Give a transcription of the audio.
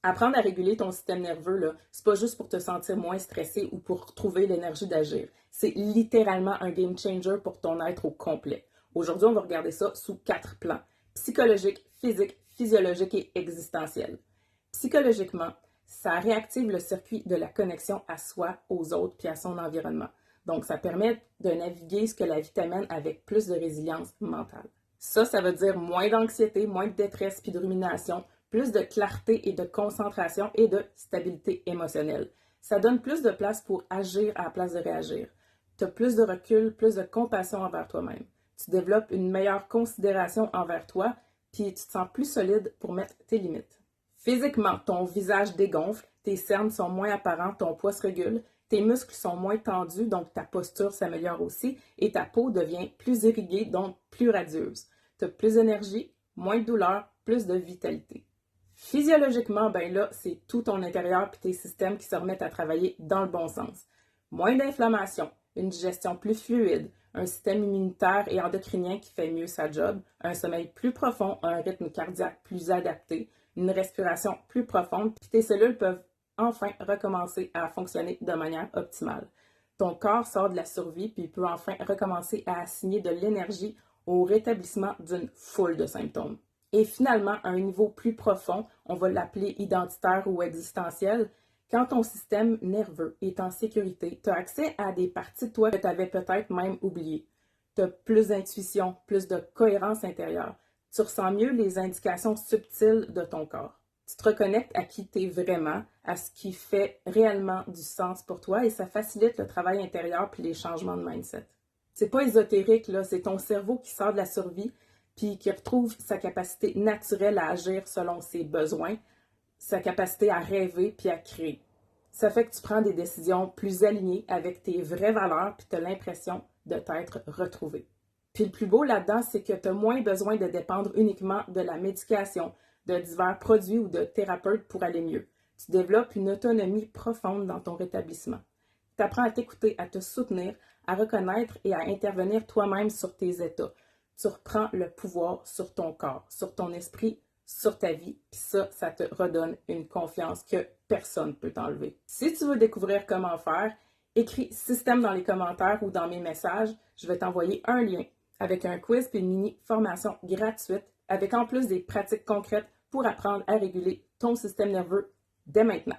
Apprendre à réguler ton système nerveux, là, c'est pas juste pour te sentir moins stressé ou pour trouver l'énergie d'agir. C'est littéralement un game changer pour ton être au complet. Aujourd'hui, on va regarder ça sous 4 plans: psychologique, physique, physiologique et existentiel. Psychologiquement, ça réactive le circuit de la connexion à soi, aux autres puis à son environnement. Donc, ça permet de naviguer ce que la vie t'amène avec plus de résilience mentale. Ça veut dire moins d'anxiété, moins de détresse puis de rumination, plus de clarté et de concentration et de stabilité émotionnelle. Ça donne plus de place pour agir à la place de réagir. Tu as plus de recul, plus de compassion envers toi-même. Tu développes une meilleure considération envers toi, puis tu te sens plus solide pour mettre tes limites. Physiquement, ton visage dégonfle, tes cernes sont moins apparentes, ton poids se régule, tes muscles sont moins tendus, donc ta posture s'améliore aussi, et ta peau devient plus irriguée, donc plus radieuse. Tu as plus d'énergie, moins de douleur, plus de vitalité. Physiologiquement, ben là, c'est tout ton intérieur et tes systèmes qui se remettent à travailler dans le bon sens. Moins d'inflammation, une digestion plus fluide, un système immunitaire et endocrinien qui fait mieux sa job, un sommeil plus profond, un rythme cardiaque plus adapté, une respiration plus profonde, puis tes cellules peuvent enfin recommencer à fonctionner de manière optimale. Ton corps sort de la survie puis peut enfin recommencer à assigner de l'énergie au rétablissement d'une foule de symptômes. Et finalement, à un niveau plus profond, on va l'appeler identitaire ou existentiel, quand ton système nerveux est en sécurité, tu as accès à des parties de toi que tu avais peut-être même oubliées. Tu as plus d'intuition, plus de cohérence intérieure. Tu ressens mieux les indications subtiles de ton corps. Tu te reconnectes à qui tu es vraiment, à ce qui fait réellement du sens pour toi et ça facilite le travail intérieur puis les changements de mindset. C'est pas ésotérique, là, c'est ton cerveau qui sort de la survie puis qui retrouve sa capacité naturelle à agir selon ses besoins, sa capacité à rêver puis à créer. Ça fait que tu prends des décisions plus alignées avec tes vraies valeurs puis tu as l'impression de t'être retrouvé. Puis le plus beau là-dedans, c'est que tu as moins besoin de dépendre uniquement de la médication, de divers produits ou de thérapeutes pour aller mieux. Tu développes une autonomie profonde dans ton rétablissement. Tu apprends à t'écouter, à te soutenir, à reconnaître et à intervenir toi-même sur tes états. Tu reprends le pouvoir sur ton corps, sur ton esprit, sur ta vie, puis ça te redonne une confiance que personne ne peut t'enlever. Si tu veux découvrir comment faire, écris système dans les commentaires ou dans mes messages, je vais t'envoyer un lien avec un quiz puis une mini formation gratuite avec en plus des pratiques concrètes pour apprendre à réguler ton système nerveux dès maintenant.